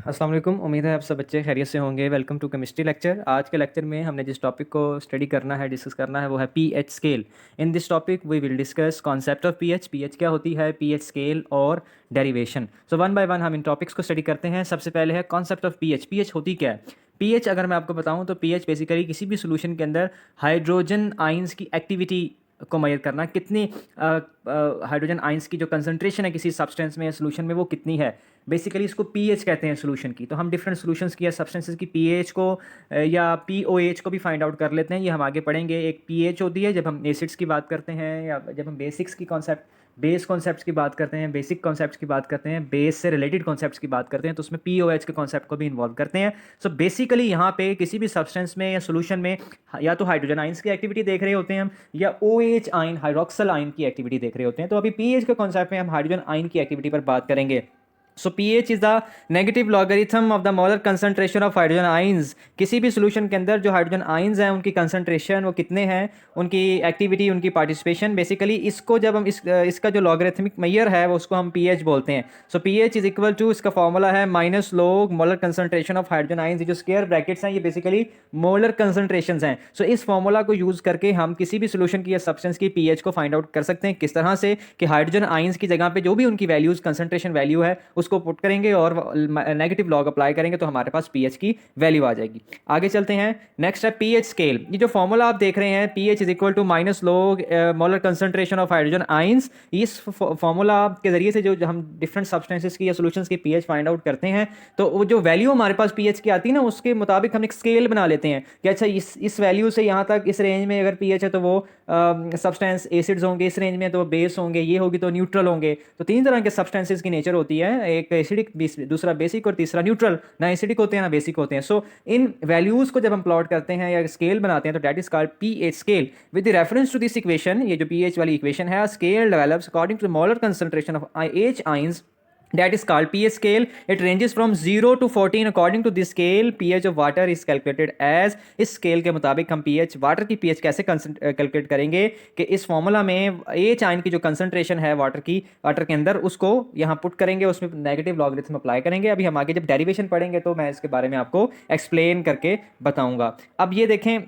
अस्सलाम वालेकुम। उम्मीद है आप सब बच्चे खैरियत से होंगे। Welcome to chemistry lecture. आज के लेक्चर में हमने जिस टॉपिक को स्टडी करना है, डिस्कस करना है, वो है pH scale. In this topic we will discuss concept of pH, pH क्या होती है, पीएच स्केल और derivation. So one by one हम इन टॉपिक्स को स्टडी करते हैं। सबसे पहले है कॉन्सेप्ट ऑफ पीएच। पीएच होती क्या है? पीएच अगर मैं आपको बताऊं तो पीएच बेसिकली किसी भी सोल्यूशन के अंदर हाइड्रोजन आइंस की एक्टिविटी को मेजर करना, कितनी हाइड्रोजन आइंस की जो कंसंट्रेशन है किसी सब्सटेंस में या सोल्यूशन में वो कितनी है। बेसिकली इसको पीएच कहते हैं सोल्यूशन की। तो हम डिफरेंट सोल्यूशंस की या सब्सटेंसेस की पीएच को या पीओएच को भी फाइंड आउट कर लेते हैं। ये हम आगे पढ़ेंगे। एक पीएच होती है जब हम एसिड्स की बात करते हैं, या जब हम बेसिक्स की कॉन्सेप्ट बेस कॉन्सेप्ट्स की बात करते हैं, बेसिक कॉन्सेप्ट्स की बात करते हैं, बेस से रिलेटेड कॉन्सेप्ट्स की बात करते हैं, तो उसमें पीओएच के कॉन्सेप्ट को भी इन्वॉल्व करते हैं। सो बेसिकली यहाँ पे किसी भी सब्सटेंस में या सोल्यूशन में या तो हाइड्रोजन आइंस की एक्टिविटी देख रहे होते हैं हम, या ओएच आइन हाइड्रोक्सल आइन की एक्टिविटी देख रहे होते हैं। तो अभी पीएच के कॉन्सेप्ट में हम हाइड्रोजन आइन की एक्टिविटी पर बात करेंगे। सो pH is the negative logarithm of the molar concentration of hydrogen ions. किसी भी सोल्यूशन के अंदर जो हाइड्रोजन आइंस हैं उनकी कंसंट्रेशन वो कितने हैं, उनकी एक्टिविटी, उनकी पार्टिसिपेशन। बेसिकली इसको जब हम इसका जो लॉगरिथमिक मेजर है वो उसको हम pH बोलते हैं। So pH is equal to, इसका फॉर्मूला है minus log molar concentration of hydrogen ions. जो स्क्वायर ब्रैकेट्स हैं ये बेसिकली मोलर कंसंट्रेशंस हैं। सो इस फॉर्मूला को यूज करके हम किसी भी सोल्यूशन की या सब्सटेंस की pH को फाइंड आउट कर सकते हैं। किस तरह से कि हाइड्रोजन आइंस की जगह पे जो भी उनकी वैल्यूज कंसंट्रेशन वैल्यू है उसको पुट करेंगे और नेगेटिव लॉग अप्लाई करेंगे तो हमारे पास पीएच की वैल्यू आ जाएगी। आगे चलते हैं। नेक्स्ट है पीएच स्केल। ये जो फॉर्मूला आप देख रहे हैं, pH is equal to minus log molar concentration of hydrogen ions. इस फॉर्मूला के जरिए से जो हम डिफरेंट सब्सटेंसेस की या सॉल्यूशंस की पीएच फाइंड आउट करते हैं, तो वो जो वैल्यू हमारे पास पीएच की आती है ना, उसके मुताबिक हम एक स्केल बना लेते हैं कि अच्छा इस वैल्यू से यहाँ तक इस रेंज में अगर पीएच है तो वो सब्सटेंस एसिड्स होंगे, इस रेंज में तो बेस होंगे, ये होगी तो न्यूट्रल होंगे। तो तीन तरह के सब्सटेंसेस की नेचर होती है, एक एसिडिक, दूसरा बेसिक और तीसरा न्यूट्रल। ना एसिडिक होते हैं ना बेसिक होते हैं। सो इन वैल्यूज को जब हम प्लॉट करते हैं या स्केल बनाते हैं तो that is called pH scale. With reference to this equation, ये जो पीएच वाली इक्वेशन है, scale develops according to molar concentration of H ions, that is called pH scale. It ranges from 0 to 14. According to this scale, pH of water is calculated as, इस scale के मुताबिक हम pH water की pH कैसे calculate करेंगे कि इस formula में H आयन की जो कंसंट्रेशन है वाटर की, वाटर के अंदर, उसको यहाँ पुट करेंगे, उसमें नेगेटिव लॉगरिथम अप्लाई करेंगे। अभी हम आगे जब डेरिवेशन पढ़ेंगे तो मैं इसके बारे में आपको एक्सप्लेन करके बताऊंगा। अब ये देखें,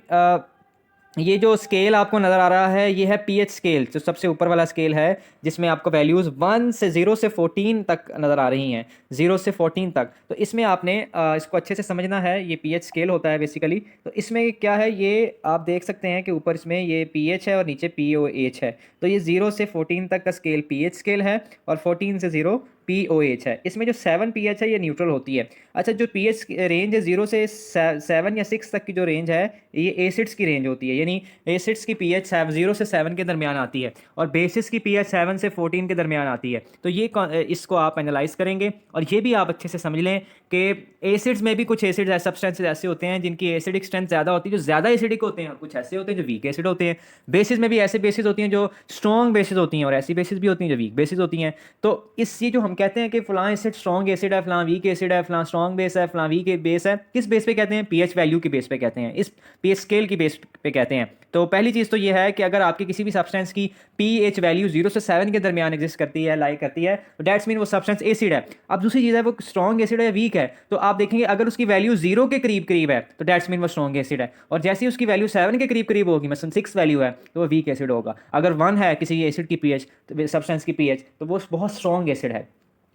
ये जो स्केल आपको नज़र आ रहा है ये है पीएच स्केल, जो सबसे ऊपर वाला स्केल है जिसमें आपको वैल्यूज़ 0 से 14 तक नज़र आ रही हैं, 0 से 14 तक। तो इसमें आपने इसको अच्छे से समझना है। ये पीएच स्केल होता है बेसिकली। तो इसमें क्या है, ये आप देख सकते हैं कि ऊपर इसमें ये पीएच है और नीचे पीओएच है। तो ये 0 से 14 तक का स्केल पीएच स्केल है और 14 से 0 पीओएच है। इसमें जो 7 पीएच है ये न्यूट्रल होती है। अच्छा, जो पीएच रेंज है 0 से 7 या 6 तक की जो रेंज है ये एसिड्स की रेंज होती है, यानी एसिड्स की पीएच 0 से 7 के दरमियान आती है और बेसिस की पीएच 7 से 14 के दरमियान आती है। तो ये इसको आप एनालाइज करेंगे। और ये भी आप अच्छे से समझ लें कि एसिड्स में भी कुछ एसिड्स सब्सटेंसेस ऐसे होते हैं जिनकी एसिडिक स्ट्रेंथ ज़्यादा होती है, जो ज़्यादा एसिडिक होते हैं, और कुछ ऐसे होते हैं जो वीक एसिड होते हैं। बेसिस में भी ऐसे बेसिस होती हैं जो स्ट्रॉन्ग बेसिस होती हैं और ऐसी बेसिस भी होती हैं जो वीक बेसिस होती हैं। तो इस ये जो हम कहते हैं कि फलां एसिड स्ट्रॉन्ग एसिड है, फलां वीक एसिड है, फलां स्ट्रॉन्ग बेस है, फलां वीक बेस है, किस बेस पे कहते हैं? पीएच वैल्यू की बेस पे कहते हैं, इस पीएच स्केल की बेस पे कहते हैं। तो पहली चीज़ तो ये है कि अगर आपकी किसी भी सब्सटेंस की पीएच वैल्यू 0 से 7 के दरमियान एग्जिस्ट करती है, लाई करती है, तो दैट्स मीन वो सब्सटेंस एसिड है। अब दूसरी चीज़ है वो स्ट्रॉन्ग एसिड है, वीक है। तो आप देखेंगे अगर उसकी वैल्यू 0 के करीब करीब है तो दैट्स मीन वो स्ट्रॉन्ग एसिड है, और जैसे ही उसकी वैल्यू 7 के करीब करीब होगी, मतलब 6 वैल्यू है, तो वो वीक एसिड होगा। अगर 1 है किसी एसिड की पीएच, तो सब्सटेंस की पीएच, तो वो बहुत स्ट्रॉन्ग एसिड है।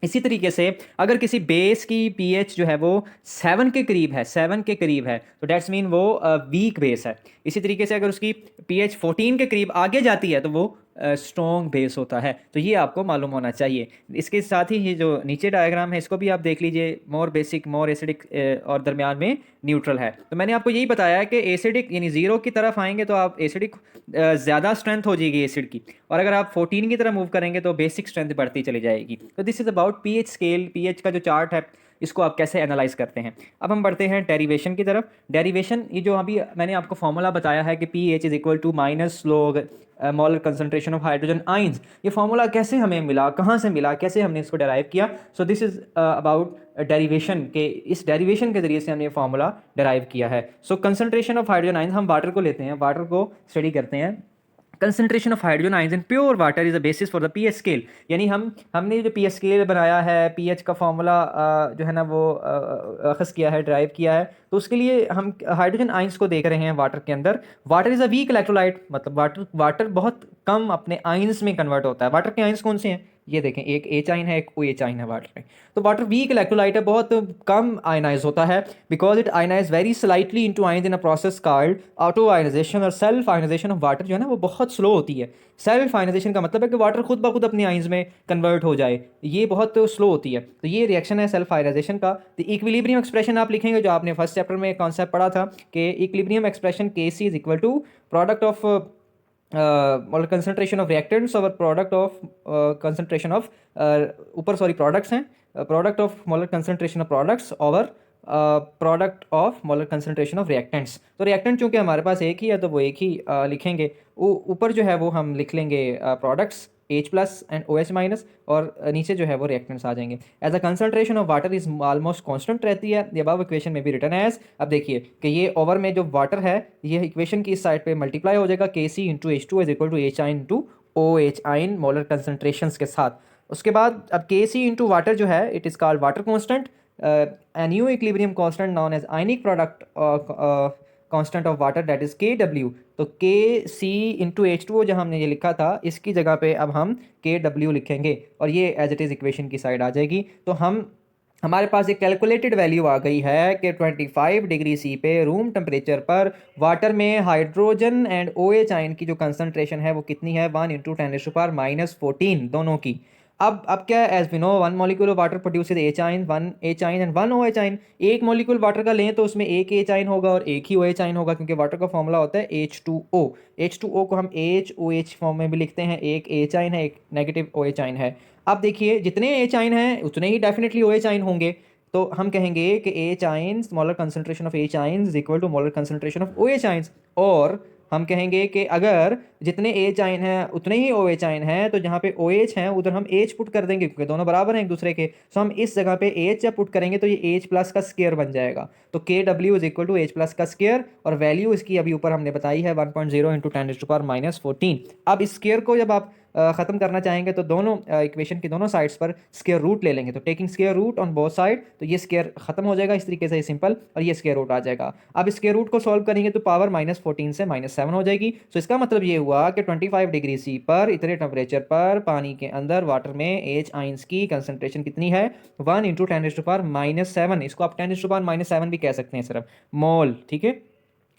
इसी तरीके से अगर किसी बेस की पीएच जो है वो 7 के करीब है, 7 के करीब है, तो दैट्स मीन वो वीक बेस है। इसी तरीके से अगर उसकी पीएच 14 के करीब आगे जाती है तो वो स्ट्रॉन्ग बेस होता है। तो ये आपको मालूम होना चाहिए। इसके साथ ही ये जो नीचे डायग्राम है इसको भी आप देख लीजिए, मोर बेसिक, मोर एसिडिक और दरमियान में न्यूट्रल है। तो मैंने आपको यही बताया कि एसिडिक यानी 0 की तरफ आएंगे तो आप एसिडिक ज़्यादा स्ट्रेंथ हो जाएगी एसिड की, और अगर आप 14 की तरफ मूव करेंगे तो बेसिक स्ट्रेंथ बढ़ती चली जाएगी। तो this is about pH scale. PH का जो चार्ट है इसको आप कैसे एनालाइज करते हैं। अब हम बढ़ते हैं डेरिवेशन की तरफ। डेरिवेशन, ये जो अभी मैंने आपको फॉर्मूला बताया है कि pH is equal to minus log molar concentration of hydrogen ions, ये फॉर्मूला कैसे हमें मिला, कहाँ से मिला, कैसे हमने इसको डेराइव किया। सो दिस इज अबाउट डेरिवेशन के, इस डेरिवेशन के जरिए से हमने ये फॉर्मूला डेराइव किया है। सो कंसंट्रेशन ऑफ हाइड्रोजन आइंस, हम वाटर को लेते हैं, वाटर को स्टडी करते हैं। Concentration of hydrogen ions in pure water is the basis for the pH scale. यानी हमने जो पीएच स्केल बनाया है, पीएच का फॉर्मूला जो है ना वो अखज़ किया है, ड्राइव किया है, तो उसके लिए हम हाइड्रोजन आयंस को देख रहे हैं वाटर के अंदर। Water is a weak electrolyte, मतलब वाटर बहुत कम अपने आयंस में कन्वर्ट होता है। वाटर के आयंस कौन से हैं, ये देखें, एक एच आइन है, एक ओ एच आइन है वाटर में। तो वाटर वीक इलेक्ट्रोलाइट है, बहुत कम आयनाइज होता है, because it ionise very slightly into ions in a process called auto ionisation. और सेल्फ आयनाइजेशन ऑफ वाटर जो है ना वो बहुत स्लो होती है। सेल्फ आयनाइजेशन का मतलब है कि वाटर खुद ब खुद अपनी आयंस में कन्वर्ट हो जाए, ये बहुत स्लो होती है। तो ये रिएक्शन है सेल्फ आयनाइजेशन का। तो इक्विलिब्रियम एक्सप्रेशन आप लिखेंगे, जो आपने फर्स्ट चैप्टर में कॉन्सेप्ट पढ़ा था कि equilibrium expression K C is equal to product of molar concentration of reactants और प्रोडक्ट ऑफ कंसनट्रेशन ऑफ ऊपर सॉरी प्रोडक्ट्स हैं, product of molar concentration of products और product of molar concentration of reactants. तो reactant चूँकि हमारे पास एक ही है तो वो एक ही लिखेंगे। ऊपर जो है वो हम लिख लेंगे products H plus and OH minus, और नीचे जो है वो रिएक्टेंट्स आ जाएंगे। As a concentration of water is almost constant रहती है, ये अबव इक्वेशन में भी रिटर्न एज। अब देखिए कि ये ओवर में जो वाटर है ये इक्वेशन की इस साइड पे मल्टीप्लाई हो जाएगा, Kc into H2 is equal to H ion into OH ion molar concentrations के साथ। उसके बाद अब Kc इंटू वाटर जो है it is called water constant, a new equilibrium constant known as ionic product constant of water that is Kw। तो Kc into H2O जो हमने ये लिखा था इसकी जगह पे अब हम Kw लिखेंगे और ये एज इट इज़ इक्वेशन की साइड आ जाएगी। तो हमारे पास एक कैलकुलेटेड वैल्यू आ गई है कि 25 डिग्री सी पे रूम टेम्परेचर पर वाटर में हाइड्रोजन एंड OH आयन की जो कंसनट्रेशन है वो कितनी है, 1 इंटू 10⁻⁻14 दोनों की। अब क्या, as we know 1 molecule of water produces H ion, 1 H ion and 1 OH ion. एक मॉलिक्यूल वाटर का लें तो उसमें एक H आयन होगा और एक ही OH आयन होगा, क्योंकि वाटर का फॉर्मूला होता है H2O। H2O को हम HOH फॉर्म में भी लिखते हैं, एक H आयन है, एक नेगेटिव OH आयन है। अब देखिए जितने H आयन हैं उतने ही डेफिनेटली OH आयन होंगे, तो हम कहेंगे कि H ion molar concentration of H ion is equal to molar concentration of OH ion. और हम कहेंगे कि अगर जितने H आयन हैं उतने ही OH आयन हैं, तो जहाँ पे OH हैं उधर हम H पुट कर देंगे, क्योंकि दोनों बराबर हैं एक दूसरे के। सो हम इस जगह पे H जब पुट करेंगे तो ये H प्लस का स्क्वायर बन जाएगा। तो KW is equal to H plus का स्क्वायर, और वैल्यू इसकी अभी ऊपर हमने बताई है 1.0 इंटू 10⁻⁻14। अब इस स्क्वायर को जब आप ख़त्म करना चाहेंगे तो दोनों इक्वेशन की दोनों साइड्स पर स्क्वायर रूट ले लेंगे। तो taking square root on both side, तो ये स्क्वायर खत्म हो जाएगा इस तरीके से, सिंपल, और ये स्क्वायर रूट आ जाएगा। अब स्क्वायर रूट को सॉल्व करेंगे तो पावर -14 से -7 हो जाएगी। सो इसका मतलब ये हुआ कि 25 डिग्री सी पर इतने टेम्परेचर पर पानी के अंदर वाटर में H आइंस की कंसनट्रेशन कितनी है, 1 इंटू 10⁻⁻7। इसको आप 10⁻⁻7 भी कह सकते हैं, सिर्फ मोल, ठीक है,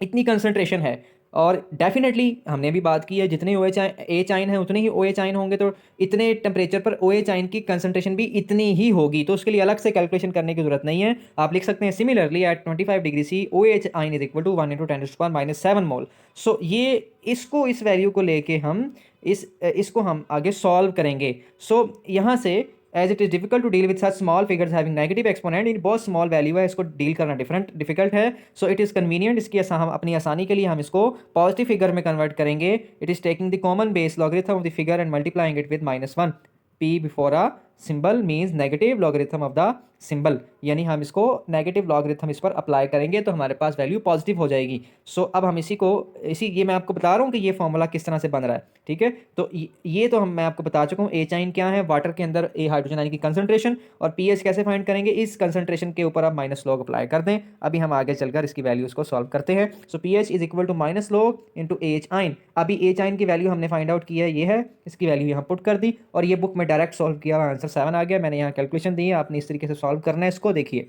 इतनी कंसनट्रेशन है। और डेफिनेटली हमने भी बात की है जितने H आयन है उतने ही OH आयन होंगे, तो इतने टेम्परेचर पर OH आयन की कंसंट्रेशन भी इतनी ही होगी। तो उसके लिए अलग से कैलकुलेशन करने की जरूरत नहीं है, आप लिख सकते हैं similarly at 25 degree C OH ion is equal to 1 into 10⁻⁻7 mole. So ये इसको इस वैल्यू को लेके हम इसको हम आगे सॉल्व करेंगे। सो यहाँ से as it is difficult to deal with such small figures having negative exponent, इन बहुत स्मॉल वैल्यू है, इसको डील करना डिफिकल्ट है। सो इट इज़ कन्वीनियंट, इसकी हम अपनी आसानी के लिए हम इसको पॉजिटिव फिगर में कन्वर्ट करेंगे। It is taking the common base logarithm of the figure and multiplying it with -1। P before a symbol means negative logarithm of the symbol, यानी हम इसको नेगेटिव लॉगरिथम इस पर अप्लाई करेंगे तो हमारे पास वैल्यू पॉजिटिव हो जाएगी। सो अब हम ये मैं आपको बता रहा हूँ कि ये फॉर्मूला किस तरह से बन रहा है, ठीक है। तो ये तो मैं आपको बता चुका हूँ। H आइन क्या है, वाटर के अंदर ए हाइड्रोजन आयन की कंसंट्रेशन, और pH कैसे फाइंड करेंगे, इस कंसंट्रेशन के ऊपर आप माइनस लॉग अप्लाई कर दें। अभी हम आगे चलकर इसकी वैल्यूज को सॉल्व करते हैं। So pH is equal to minus log into H ion. अभी H आइन की वैल्यू हमने फाइंड आउट किया है, ये है, इसकी वैल्यू यहाँ पुट कर दी, और ये बुक में डायरेक्ट सॉल्व किया, आंसर 7 आ गया। मैंने यहाँ कैलकुलेशन दी है, आपने इस तरीके से सॉल्व करना है इसको। देखिए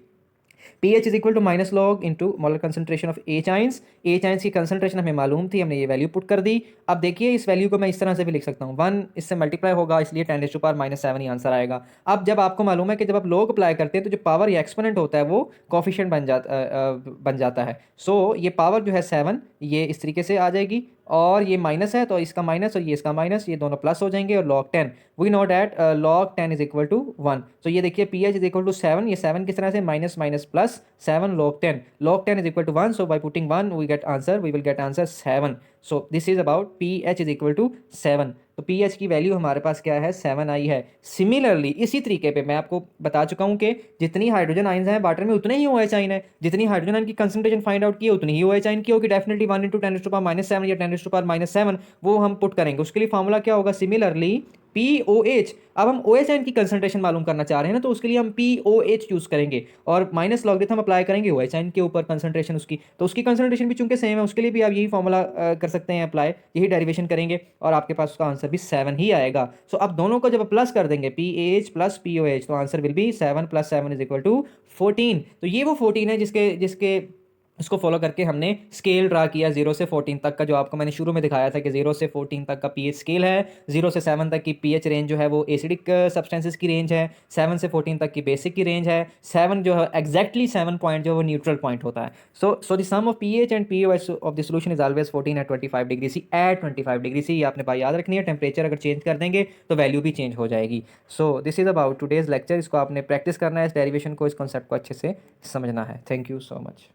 pH is equal to minus log into molar concentration of H ions. H ions की कंसंट्रेशन हमें मालूम थी, हमने ये वैल्यू पुट कर दी। अब देखिए इस वैल्यू को मैं इस तरह से भी लिख सकता हूँ, 1 इससे मल्टीप्लाई होगा, इसलिए 10⁻⁻7 ही आंसर आएगा। अब जब आपको मालूम है कि जब आप लॉग अप्लाई करते हैं तो जो पावर या एक्सपोनेंट होता है वो कोफिशिएंट बन जाता है। सो ये पावर जो है 7 ये इस तरीके से आ जाएगी, और ये माइनस है तो इसका माइनस और ये इसका माइनस, ये दोनों प्लस हो जाएंगे, और log 10 we know that log 10 is equal to 1। तो ये देखिए pH इज इक्वल टू 7, ये 7 किस तरह से, minus minus plus 7 log 10 is equal to 1। So by putting 1 we will get answer 7। So this is about pH is equal to 7। तो pH की value हमारे पास क्या है, 7 आई है। सिमिलरली इसी तरीके पे मैं आपको बता चुका हूँ कि जितनी हाइड्रोजन आयंस हैं वाटर में उतने ही OH आयन है, जितनी हाइड्रोजन आयन की कंसंट्रेशन फाइंड आउट की है उतनी ही OH आयन की होगी। डेफिनेटली 1 × 10⁻⁷ या 10⁻⁷ वो हम पुट करेंगे। उसके लिए फॉर्मूला क्या होगा, सिमिलरली POH। अब हम OH आयन की कंसंट्रेशन मालूम करना चाह रहे हैं ना, तो उसके लिए हम POH यूज करेंगे और माइनस लॉगरिथम अप्लाई करेंगे OH आयन के ऊपर कंसंट्रेशन उसकी, तो उसकी कंसंट्रेशन भी चूंकि सेम है उसके लिए भी आप यही फॉर्मूला कर सकते हैं अप्लाई, यही डेरिवेशन करेंगे और आपके पास उसका आंसर भी 7 ही आएगा। सो अब दोनों को जब प्लस कर देंगे PAH प्लस POH, तो आंसर विल बी 7 + 7 = 14। तो ये वो 14 है जिसके जिसके उसको फॉलो करके हमने स्केल ड्रा किया 0 से 14 तक का, जो आपको मैंने शुरू में दिखाया था कि 0 से 14 तक का पीएच स्केल है। 0 से 7 तक की पीएच रेंज जो है वो एसिडिक सब्सटेंसेस की रेंज है, 7 से 14 तक की बेसिक की रेंज है, 7 जो है एग्जैक्टली 7 पॉइंट जो वो न्यूट्रल पॉइंट होता है। So the sum of pH and pOH of the solution is always 14 at 25 degree C, at 25 degree C. ये आपने बात याद रखनी है, टेम्परेचर अगर चेंज कर देंगे तो वैल्यू भी चेंज हो जाएगी। सो this is about today's lecture. इसको आपने प्रैक्टिस करना है, इस डेरिवेशन को, इस कॉन्सेप्ट को अच्छे से समझना है। Thank you so much.